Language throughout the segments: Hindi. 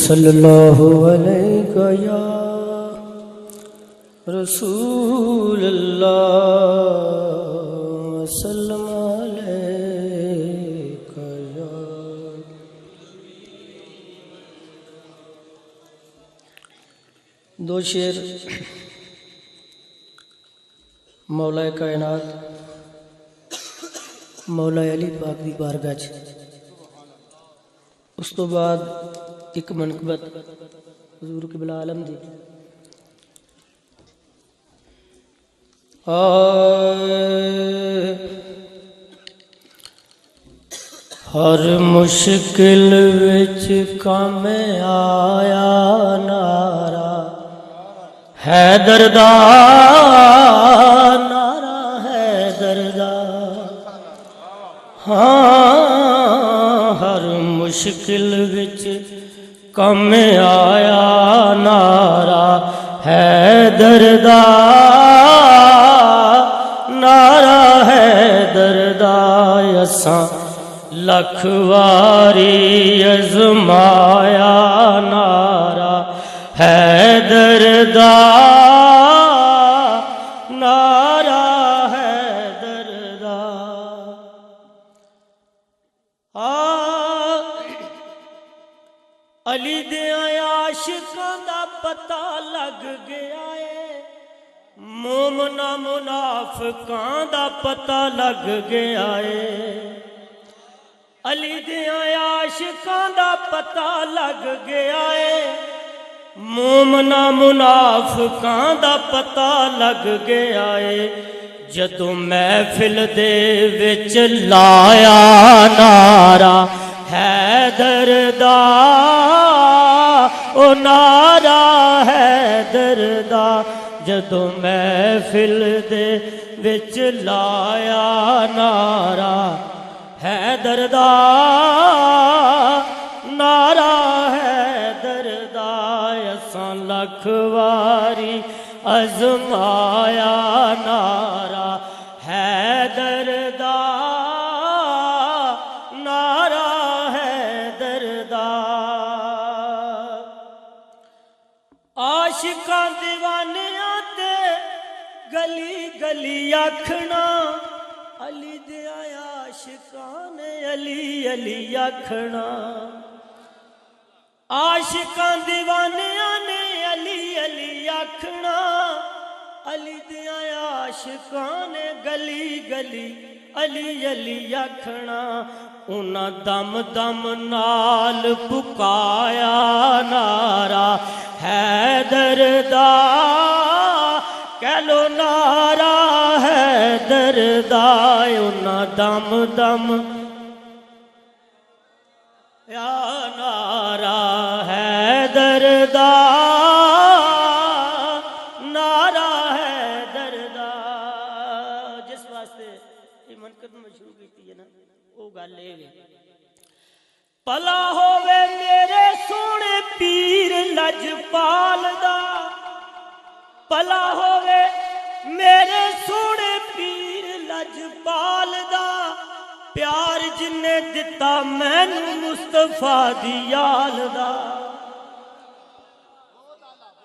सल्लल्लाहु अलैहि या रसूल अल्लाह सल्लम अलैका या। दो शेर मौला कायनात मौला अली पाक दी बारगाह च, उस तो बाद एक मनकबत हुजूर क़िबला आलम दी। हर मुश्किल विच काम आया नारा हैदर दा, नारा हैदर दा। हाँ, हर मुश्किल विच कम आया नारा हैदर दा, नारा हैदर दा। असां लख वारी अज़माया नारा हैदर दा, नारा हैदर दा। अली दे आशिकां दा पता लग गया है, मोमना मुनाफिकां दा पता लग गया है। अली दे आशिकां दा पता लग गया है, मोमना मुनाफिकां दा पता लग गया है। जदों महफिल दे विच लाया नारा हैदर दा, ओ नारा हैदर दा। जदों महफिल दे विच लाया नारा हैदर दा, नारा हैदर दा। असां लख वारी अज़माया नारा हैदर दा, नारा हैदर दा। आशिकां दीवानियां ते गली गली आखना, अली दे आशिकां ने अली अली आखना। आशिकां दीवानियां ने अली अली आखना, अली दे आशिकां ने गली गली अली अली आखना। उन्हां दम दम नाल पुकाया नारा हैदर दा, कह लो नारा हैदर दा। उन्हां दम दम या नारा हैदर दा, नारा हैदर दा। जिस वास्ते ये मनकत मशहूर की है ना, वो गल है भला होवे मेरे सोने पीर लजपाल दा, भला होवे मेरे सोने पीर लजपाल दा। प्यार जिन्ने दिता मैनू मुस्तफा दी याल दा,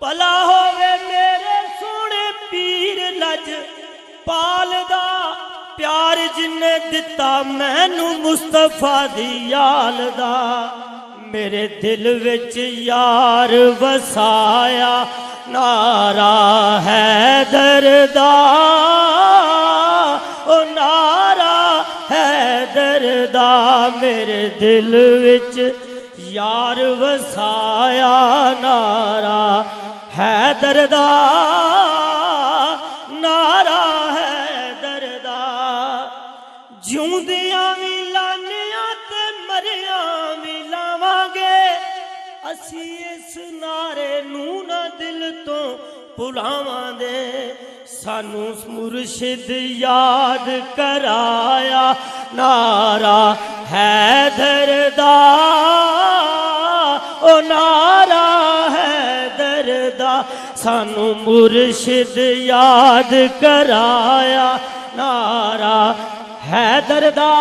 भला होवे मेरे सोने पीर लजपाल दा। प्यार जिन्ने दिता मैनू मुस्तफा दी याल दा। मेरे दिल विच यार वसाया नारा हैदर दा, ओ नारा हैदर दा। मेरे दिल विच यार वसाया नारा हैदर दा, नारा हैदर दा। जिउंदियां भी लानियां ते मरियां भी लावांगे, असी इस नारे नू ना दिल तो भुलावांगे। सानू मुर्शिद याद कराया नारा हैदर दा, ओ नारा हैदर दा। सानू मुर्शिद याद कराया नारा हैदर दा।